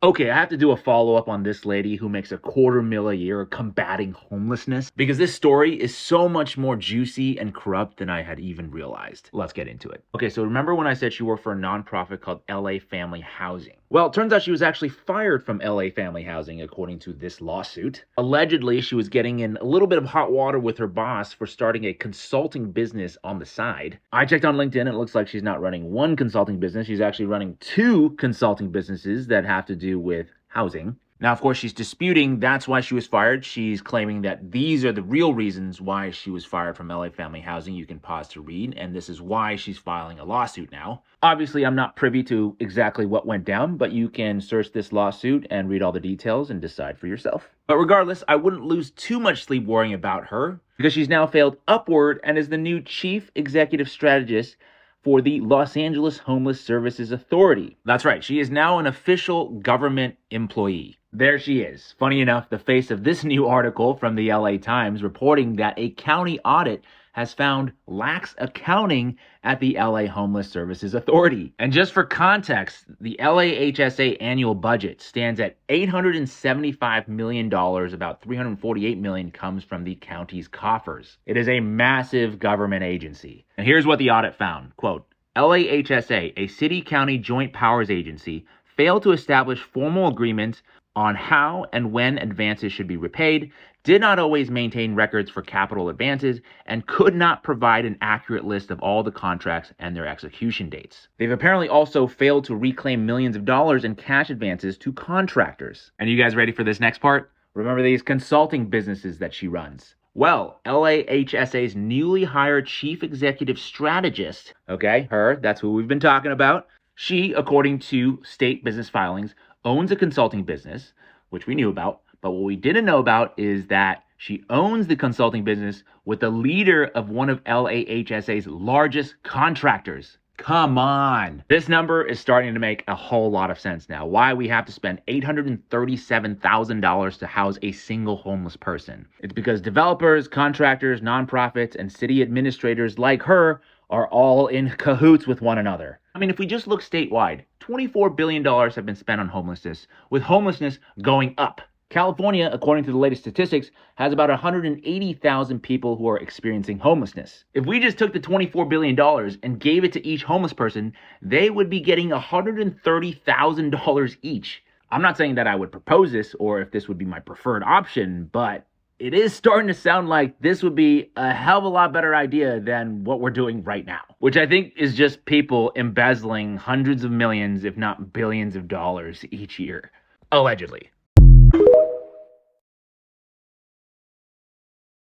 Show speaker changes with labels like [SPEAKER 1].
[SPEAKER 1] Okay, I have to do a follow-up on this lady who makes $250,000 a year combating homelessness, because this story is so much more juicy and corrupt than I had even realized. Let's get into it. Okay, so remember when I said she worked for a nonprofit called LA Family Housing? Well, it turns out she was actually fired from LA Family Housing, according to this lawsuit. Allegedly, she was getting in a little bit of hot water with her boss for starting a consulting business on the side. I checked on LinkedIn, and it looks like she's not running one consulting business. She's actually running two consulting businesses that have to do with housing. Now, of course, she's disputing that's why she was fired. She's claiming that these are the real reasons why she was fired from LA Family Housing. You can pause to read, and this is why she's filing a lawsuit now. Obviously, I'm not privy to exactly what went down, but you can search this lawsuit and read all the details and decide for yourself. But regardless, I wouldn't lose too much sleep worrying about her, because she's now failed upward and is the new chief executive strategist for the Los Angeles Homeless Services Authority. That's right, she is now an official government employee. There she is. Funny enough, the face of this new article from the LA Times reporting that a county audit has found lax accounting at the LA Homeless Services Authority. And just for context, the LAHSA annual budget stands at $875 million. About $348 million comes from the county's coffers. It is a massive government agency. And here's what the audit found. Quote, LAHSA, a city-county joint powers agency, failed to establish formal agreements on how and when advances should be repaid, did not always maintain records for capital advances, and could not provide an accurate list of all the contracts and their execution dates. They've apparently also failed to reclaim millions of dollars in cash advances to contractors. And you guys ready for this next part? Remember these consulting businesses that she runs. Well, LAHSA's newly hired chief executive strategist, okay, her, that's who we've been talking about. She, according to state business filings, owns a consulting business, which we knew about, but what we didn't know about is that she owns the consulting business with the leader of one of LAHSA's largest contractors. Come on. This number is starting to make a whole lot of sense now. Why we have to spend $837,000 to house a single homeless person. It's because developers, contractors, nonprofits, and city administrators like her are all in cahoots with one another. I mean, if we just look statewide, $24 billion have been spent on homelessness, with homelessness going up. California, according to the latest statistics, has about 180,000 people who are experiencing homelessness. If we just took the $24 billion and gave it to each homeless person, they would be getting $130,000 each. I'm not saying that I would propose this or if this would be my preferred option, but it is starting to sound like this would be a hell of a lot better idea than what we're doing right now, which I think is just people embezzling hundreds of millions, if not billions of dollars each year. Allegedly.